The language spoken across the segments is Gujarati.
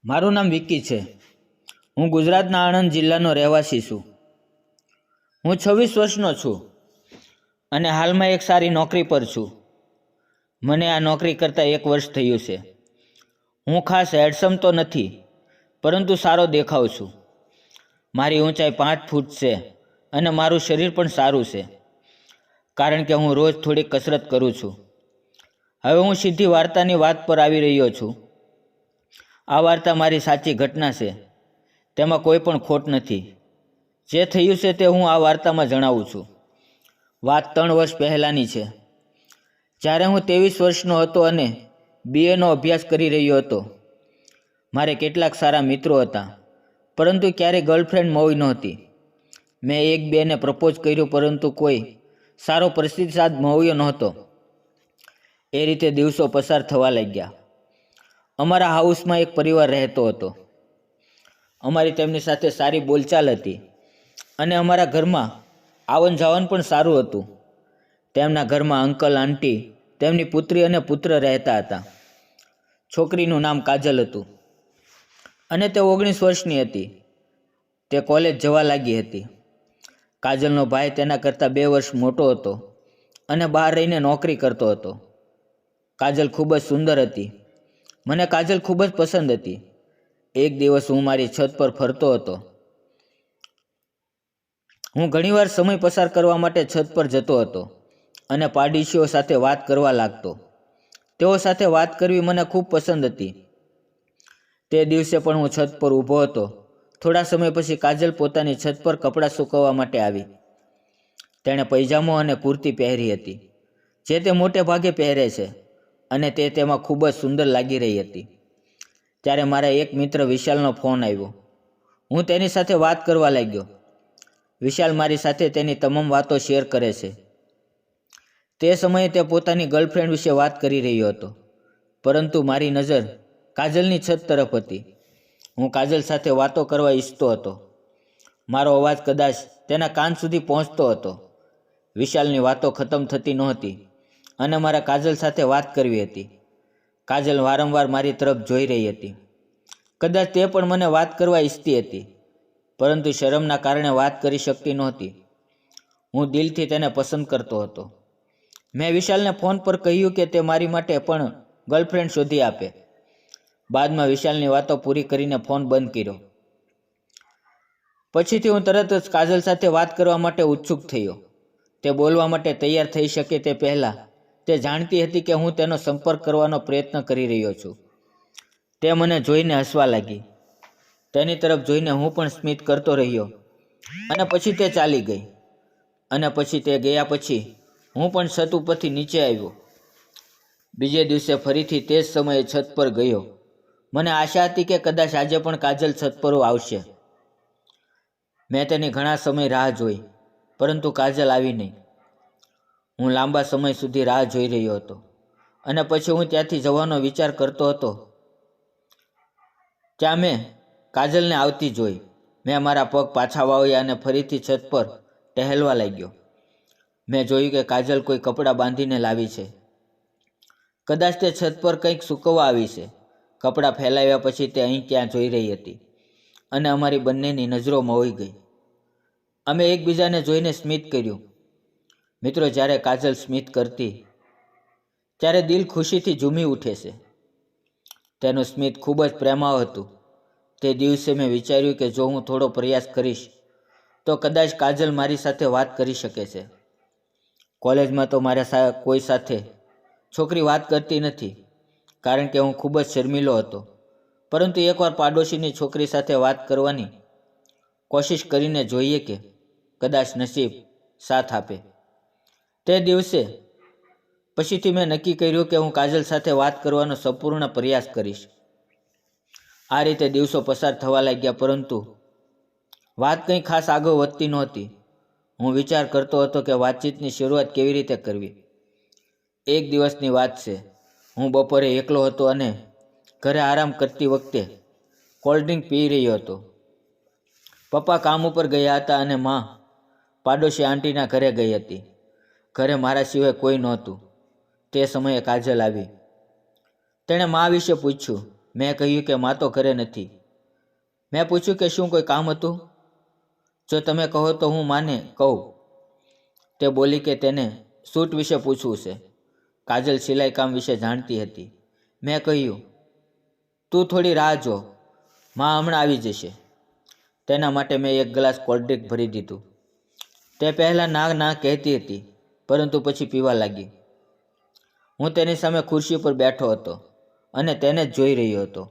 મારું નામ વિક્કી છે. હું ગુજરાતના આણંદ જિલ્લાનો રહેવાસી છું. હું 26 વર્ષનો છું અને હાલમાં એક સારી નોકરી પર છું. મને આ નોકરી કરતાં 1 વર્ષ થયું છે. હું ખાસ હેન્ડસમ તો નથી, પરંતુ સારો દેખાવ છું. મારી ઊંચાઈ 5 ફૂટ છે અને મારું શરીર પણ સારું છે, કારણ કે હું રોજ થોડી કસરત કરું છું. હવે હું સીધી વાર્તાની વાત પર આવી રહ્યો છું. આ વાર્તા મારી સાચી ઘટના છે. તેમાં કોઈ પણ ખોટ નથી. જે થયું છે તે હું આ વાર્તામાં જણાવું છું. વાત 3 વર્ષ પહેલાંની છે, જ્યારે હું 23 વર્ષનો હતો અને BA નો અભ્યાસ કરી રહ્યો હતો. મારે કેટલાક સારા મિત્રો હતા, પરંતુ ક્યારેય ગર્લફ્રેન્ડ મળી નહોતી. મેં 1-2ને પ્રપોઝ કર્યું, પરંતુ કોઈ સારો પ્રતિસાદ મળ્યો નહોતો. એ રીતે દિવસો પસાર થવા લાગ્યા. અમારા હાઉસમાં એક પરિવાર રહેતો હતો. અમારી તેમની સાથે સારી બોલચાલ હતી અને અમારા ઘરમાં આવન જાવન પણ સારું હતું. તેમના ઘરમાં અંકલ, આંટી, તેમની પુત્રી અને પુત્ર રહેતા હતા. છોકરીનું નામ કાજલ હતું અને તે 19 વર્ષની હતી. તે કોલેજ જવા લાગી હતી. કાજલનો ભાઈ તેના કરતાં 2 વર્ષ મોટો હતો અને બહાર રહીને નોકરી કરતો હતો. કાજલ ખૂબ જ સુંદર હતી. મને કાજલ ખૂબ જ પસંદ હતી. એક દિવસ હું મારી છત પર ફરતો હતો. હું ઘણીવાર સમય પસાર કરવા માટે છત પર જતો હતો અને પાડોશીઓ સાથે વાત કરવા લાગતો. તેઓ સાથે વાત કરવી મને ખૂબ પસંદ હતી. તે દિવસે પણ હું છત પર ઊભો હતો. થોડા સમય પછી કાજલ પોતાની છત પર કપડાં સૂકવવા માટે આવી. તેણે પૈજામો અને કુર્તી પહેરી હતી, જે તે મોટે ભાગે પહેરે છે, અને તે તેમાં ખૂબ જ સુંદર લાગી રહી હતી. ત્યારે મારા એક મિત્ર વિશાલનો ફોન આવ્યો. હું તેની સાથે વાત કરવા લાગ્યો. વિશાલ મારી સાથે તેની તમામ વાતો શેર કરે છે. તે સમયે તે પોતાની ગર્લફ્રેન્ડ વિશે વાત કરી રહ્યો હતો, પરંતુ મારી નજર કાજલની છત તરફ હતી. હું કાજલ સાથે વાતો કરવા ઈચ્છતો હતો. મારો અવાજ કદાચ તેના કાન સુધી પહોંચતો હતો. વિશાલની વાતો ખતમ થતી નહોતી અને મારે કાજલ સાથે વાત કરવી હતી. કાજલ વારંવાર મારી તરફ જોઈ રહી હતી. કદાચ તે પણ મને વાત કરવા ઈચ્છતી હતી, પરંતુ શરમના કારણે વાત કરી શકતી નહોતી. હું દિલથી તેને પસંદ કરતો હતો. મેં વિશાલને ફોન પર કહ્યું કે તે મારી માટે પણ ગર્લફ્રેન્ડ શોધી આપે. બાદમાં વિશાલની વાતો પૂરી કરીને ફોન બંધ કર્યો. પછીથી હું તરત જ કાજલ સાથે વાત કરવા માટે ઉત્સુક થયો. તે બોલવા માટે તૈયાર થઈ શકે તે પહેલાં તે જાણતી હતી કે હું તેનો સંપર્ક કરવાનો પ્રયત્ન કરી રહ્યો છું. તે મને જોઈને હસવા લાગી. તેની તરફ જોઈને હું પણ સ્મિત કરતો રહ્યો અને પછી તે ચાલી ગઈ. અને પછી તે ગયા પછી હું પણ છત ઉપરથી નીચે આવ્યો. બીજે દિવસે ફરીથી તે જ સમયે છત પર ગયો. મને આશા હતી કે કદાચ આજે પણ કાજલ છત પર આવશે. મેં તેની ઘણા સમય રાહ જોઈ, પરંતુ કાજલ આવી નહીં. હું લાંબા સમય સુધી રાહ જોઈ રહ્યો હતો અને પછી હું ત્યાંથી જવાનો વિચાર કરતો હતો. ત્યાં મેં કાજલને આવતી જોઈ. મેં મારા પગ પાછા વાળ્યા અને ફરીથી છત પર ટહેલવા લાગ્યો. મેં જોયું કે કાજલ કોઈ કપડાં બાંધીને લાવી છે. કદાચ તે છત પર કંઈક સૂકવવા આવી છે. કપડાં ફેલાવ્યા પછી તે અહીં ત્યાં જોઈ રહી હતી અને અમારી બંનેની નજરો મળી ગઈ. અમે એકબીજાને જોઈને સ્મિત કર્યું. મિત્રો, જ્યારે કાજલ સ્મિત કરતી ત્યારે દિલ ખુશીથી ઝૂમી ઉઠે છે. તેનું સ્મિત ખૂબ જ પ્રેમાળ હતું. તે દિવસે મેં વિચાર્યું કે જો હું થોડો પ્રયાસ કરીશ તો કદાચ કાજલ મારી સાથે વાત કરી શકે છે. કોલેજમાં તો મારા કોઈ સાથે છોકરી વાત કરતી નથી, કારણ કે હું ખૂબ જ શર્મીલો હતો. પરંતુ એકવાર પાડોશીની છોકરી સાથે વાત કરવાની કોશિશ કરીને જોઈએ કે કદાચ નસીબ સાથ આપે. તે દિવસે પછીથી મેં નક્કી કર્યું કે હું કાજલ સાથે વાત કરવાનો સંપૂર્ણ પ્રયાસ કરીશ. આ રીતે દિવસો પસાર થવા લાગ્યા, પરંતુ વાત કંઈ ખાસ આગળ વધતી નહોતી. હું વિચાર કરતો હતો કે વાતચીતની શરૂઆત કેવી રીતે કરવી. એક દિવસની વાત છે. હું બપોરે એકલો હતો અને ઘરે આરામ કરતી વખતે કોલ્ડ ડ્રિંક પી રહ્યો હતો. પપ્પા કામ ઉપર ગયા હતા અને માં પાડોશી આંટીના ઘરે ગઈ હતી. ઘરે મારા સિવાય કોઈ નહોતું. તે સમયે કાજલ આવી. તેણે મા વિશે પૂછ્યું. મેં કહ્યું કે માં તો ઘરે નથી. મેં પૂછ્યું કે શું કોઈ કામ હતું? જો તમે કહો તો હું માને કહું. તે બોલી કે તેને સૂટ વિશે પૂછવું છે. કાજલ સિલાઈ કામ વિશે જાણતી હતી. મેં કહ્યું, તું થોડી રાહ જો, માં હમણાં આવી જશે. તેના માટે મેં એક ગ્લાસ કોલ્ડ ડ્રિંક ભરી દીધું. તે પહેલાં ના કહેતી હતી, પરંતુ પછી પીવા લાગી. હું તેની સામે ખુરશી પર બેઠો હતો અને તેને જ જોઈ રહ્યો હતો.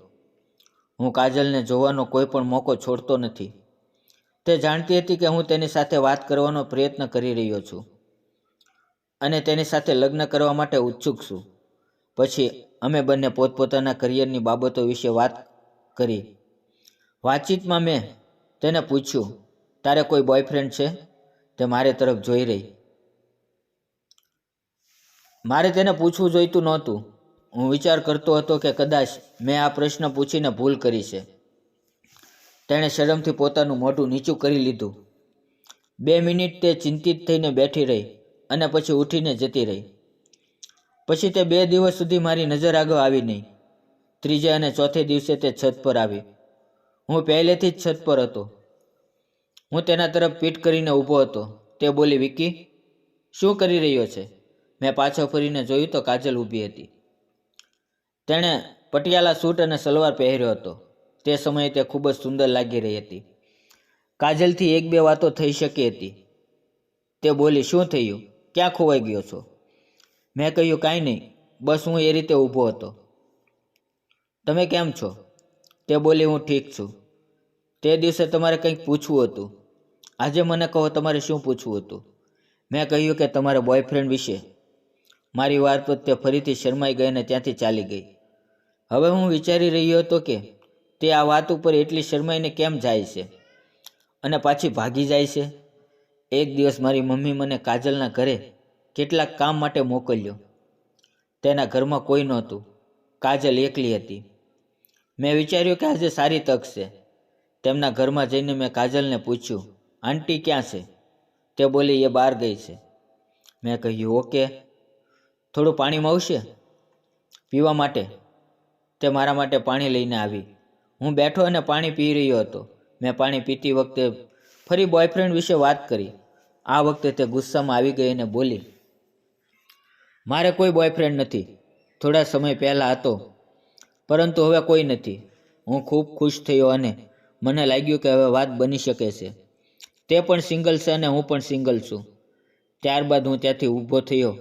હું કાજલને જોવાનો કોઈ પણ મોકો છોડતો નથી. તે જાણતી હતી કે હું તેની સાથે વાત કરવાનો પ્રયત્ન કરી રહ્યો છું અને તેની સાથે લગ્ન કરવા માટે ઉત્સુક છું. પછી અમે બંને પોતપોતાના કરિયરની બાબતો વિશે વાત કરી. વાતચીતમાં મેં તેને પૂછ્યું, તારે કોઈ બોયફ્રેન્ડ છે? તે મારી તરફ જોઈ રહી. મારે તેને પૂછવું જોઈતું નહોતું. હું વિચાર કરતો હતો કે કદાચ મેં આ પ્રશ્ન પૂછીને ભૂલ કરી છે. તેણે શરમથી પોતાનું મોઢું નીચું કરી લીધું. 2 મિનિટ તે ચિંતિત થઈને બેઠી રહી અને પછી ઉઠીને જતી રહી. પછી તે 2 દિવસ સુધી મારી નજર આગળ આવી નહીં. ત્રીજે અને ચોથે દિવસે તે છત પર આવી. હું પહેલેથી જ છત પર હતો. હું તેના તરફ પીઠ કરીને ઊભો હતો. તે બોલી, વિકી, શું કરી રહ્યો છે? મેં પાછો ફરીને જોયું તો કાજલ ઊભી હતી. તેણે પટિયાલા સૂટ અને સલવાર પહેર્યો હતો. તે સમયે તે ખૂબ જ સુંદર લાગી રહી હતી. કાજલથી 1-2 વાતો થઈ શકી હતી. તે બોલી, શું થયું? ક્યાં ખોવાઈ ગયો છો? મેં કહ્યું, કાંઈ નહીં, બસ હું એ રીતે ઊભો હતો. તમે કેમ છો? તે બોલી, હું ઠીક છું. તે દિવસે તમારે કંઈક પૂછવું હતું. આજે મને કહો, તમારે શું પૂછવું હતું? મેં કહ્યું કે તમારા બોયફ્રેન્ડ વિશે. મારી વાત પર તે ફરીથી શરમાઈ ગઈ અને ત્યાંથી ચાલી ગઈ. હવે હું વિચારી રહ્યો હતો કે તે આ વાત ઉપર એટલી શરમાઈને કેમ જાય છે અને પાછી ભાગી જાય છે. એક દિવસ મારી મમ્મી મને કાજલના ઘરે કેટલાક કામ માટે મોકલ્યો. તેના ઘરમાં કોઈ નહોતું. કાજલ એકલી હતી. મેં વિચાર્યું કે આજે સારી તક છે. તેમના ઘરમાં જઈને મેં કાજલને પૂછ્યું, આંટી ક્યાં છે? તે બોલી, એ બહાર ગઈ છે. મેં કહ્યું, ઓકે, થોડું પાણી મળશે પીવા માટે? તે મારા માટે પાણી લઈને આવી. હું બેઠો અને પાણી પી રહ્યો હતો. મેં પાણી પીતી વખતે ફરી બોયફ્રેન્ડ વિશે વાત કરી. આ વખતે તે ગુસ્સામાં આવી ગઈ અને બોલી, મારે કોઈ બોયફ્રેન્ડ નથી. થોડા સમય પહેલાં હતો, પરંતુ હવે કોઈ નથી. હું ખૂબ ખુશ થયો અને મને લાગ્યું કે હવે વાત બની શકે છે. તે પણ સિંગલ છે અને હું પણ સિંગલ છું. ત્યારબાદ હું ત્યાંથી ઊભો થયો.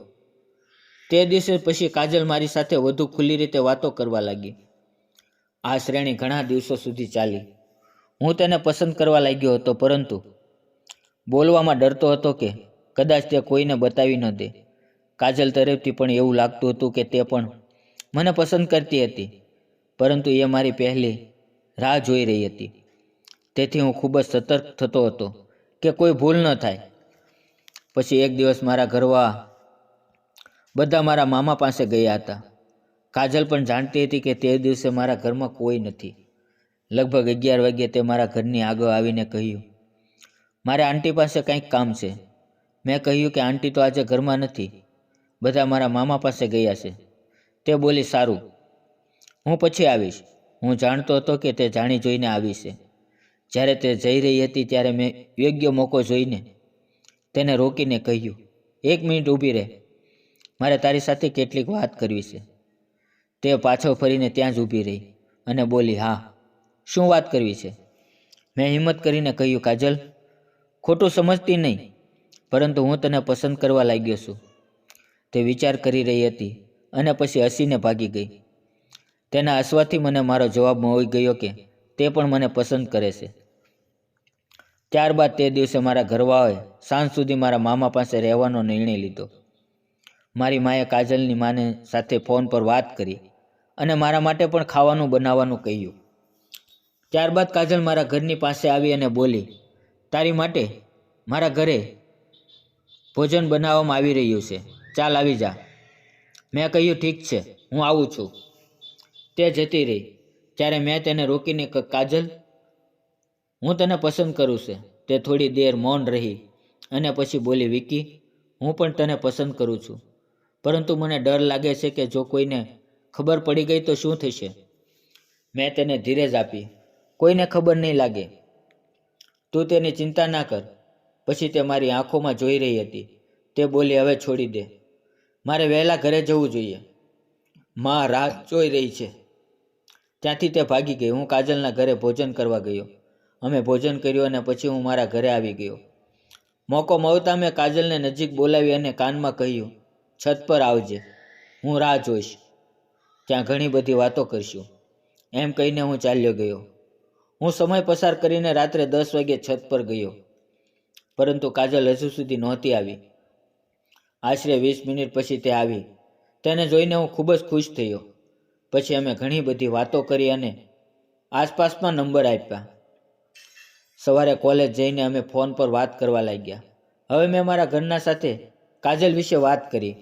તે દિવસે પછી કાજલ મારી સાથે વધુ ખુલ્લી રીતે વાતો કરવા લાગી. આ શ્રેણી ઘણા દિવસો સુધી ચાલી. હું તેને પસંદ કરવા લાગ્યો હતો, પરંતુ બોલવામાં ડરતો હતો કે કદાચ તે કોઈને બતાવી ન દે. કાજલ તરફથી પણ એવું લાગતું હતું કે તે પણ મને પસંદ કરતી હતી, પરંતુ એ મારી પહેલી રાહ જોઈ રહી હતી. તેથી હું ખૂબ જ સતર્ક થતો હતો કે કોઈ ભૂલ ન થાય. પછી એક દિવસ મારા ઘરવાળા બધા મારા મામા પાસે ગયા હતા. કાજલ પણ જાણતી હતી કે તે દિવસે મારા ઘરમાં કોઈ નથી. લગભગ 11 વાગ્યે તે મારા ઘરની આગળ આવીને કહ્યું, મારે આંટી પાસે કંઈક કામ છે. મેં કહ્યું કે આંટી તો આજે ઘરમાં નથી, બધા મારા મામા પાસે ગયા છે. તે બોલી, સારું, હું પછી આવીશ. હું જાણતો હતો કે તે જાણી જોઈને આવી છે. જ્યારે તે જઈ રહી હતી ત્યારે મેં યોગ્ય મોકો જોઈને તેને રોકીને કહ્યું, 1 મિનિટ ઊભી રહે, મારે તારી સાથે કેટલીક વાત કરવી છે. તે પાછો ફરીને ત્યાં જ ઊભી રહી અને બોલી, હા, શું વાત કરવી છે? મેં હિંમત કરીને કહ્યું, કાજલ, ખોટું સમજતી નહીં, પરંતુ હું તને પસંદ કરવા લાગ્યો છું. તે વિચાર કરી રહી હતી અને પછી હસીને ભાગી ગઈ. તેના હસવાથી મને મારો જવાબ મળી ગયો કે તે પણ મને પસંદ કરે છે. ત્યારબાદ તે દિવસે મારા ઘરવાળાએ સાંજ સુધી મારા મામા પાસે રહેવાનો નિર્ણય લીધો. મારી માએ કાજલની માને સાથે ફોન પર વાત કરી અને મારા માટે પણ ખાવાનું બનાવવાનું કહ્યું. ત્યારબાદ કાજલ મારા ઘરની પાસે આવી અને બોલી, તારી માટે મારા ઘરે ભોજન બનાવવામાં આવી રહ્યું છે, ચાલ આવી જા. મેં કહ્યું, ઠીક છે, હું આવું છું. તે જતી રહી ત્યારે મેં તેને રોકીને કાજલ, હું તને પસંદ કરું છું. તે થોડી દેર મૌન રહી અને પછી બોલી, વિકી, હું પણ તને પસંદ કરું છું, પરંતુ મને ડર લાગે છે કે જો કોઈને ખબર પડી ગઈ તો શું થશે? મેં તેને ધીરજ આપી. કોઈને ખબર નહીં લાગે. તું તેની ચિંતા ના કર. પછી તે મારી આંખોમાં જોઈ રહી હતી. તે બોલી, હવે છોડી દે. મારે વહેલા ઘરે જવું જોઈએ. માં રાહ જોઈ રહી છે. ત્યાંથી તે ભાગી ગઈ. હું કાજલના ઘરે ભોજન કરવા ગયો. અમે ભોજન કર્યું અને પછી હું મારા ઘરે આવી ગયો. મોકો મળતા મેં કાજલને નજીક બોલાવી અને કાનમાં કહ્યું, છત પર આવજે, હું રાહ જોઈશ. ત્યાં ઘણી બધી વાતો કરશું. એમ કહીને હું ચાલ્યો ગયો. હું સમય પસાર કરીને રાત્રે 10 વાગ્યે છત પર ગયો, પરંતુ કાજલ હજુ સુધી નહોતી આવી. આશરે 20 મિનિટ પછી તે આવી. તેને જોઈને હું ખૂબ જ ખુશ થયો. પછી અમે ઘણી બધી વાતો કરી અને આસપાસમાં નંબર આપ્યા. સવારે કોલેજ જઈને અમે ફોન પર વાત કરવા લાગ્યા. હવે મેં મારા ઘરના સાથે કાજલ વિશે વાત કરી.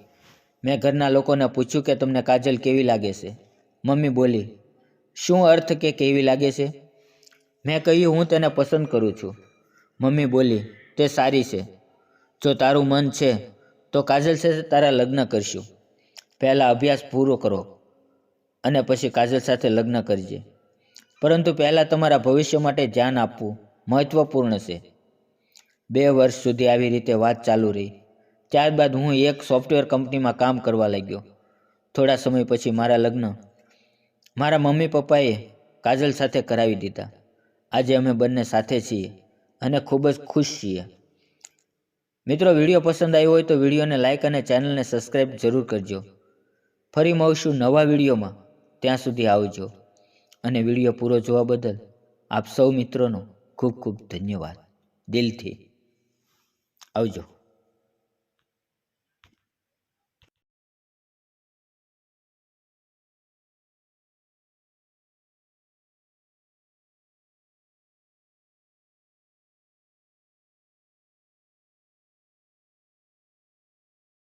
મેં ઘરના લોકોને પૂછ્યું કે તમને કાજલ કેવી લાગે છે. મમ્મી બોલી, શું અર્થ કે કેવી લાગે છે? મેં કહ્યું, હું તેને પસંદ કરું છું. મમ્મી બોલી, તે સારી છે. જો તારું મન છે તો કાજલ સાથે તારા લગ્ન કરશું. પહેલાં અભ્યાસ પૂરો કરો અને પછી કાજલ સાથે લગ્ન કરજે. પરંતુ પહેલાં તમારા ભવિષ્ય માટે ધ્યાન આપવું મહત્વપૂર્ણ છે. 2 વર્ષ સુધી આવી રીતે વાત ચાલુ રહી. ત્યારબાદ હું એક સોફ્ટવેર કંપનીમાં કામ કરવા લાગ્યો. થોડા સમય પછી મારા લગ્ન મારા મમ્મી પપ્પાએ કાજલ સાથે કરાવી દીધા. આજે અમે બંને સાથે છીએ અને ખૂબ જ ખુશ છીએ. મિત્રો, વિડીયો પસંદ આવ્યો હોય તો વિડીયોને લાઇક અને ચેનલને સબસ્ક્રાઈબ જરૂર કરજો. ફરી મળશું નવા વિડીયોમાં. ત્યાં સુધી આવજો. અને વિડીયો પૂરો જોવા બદલ આપ સૌ મિત્રોનો ખૂબ ખૂબ ધન્યવાદ. દિલથી આવજો.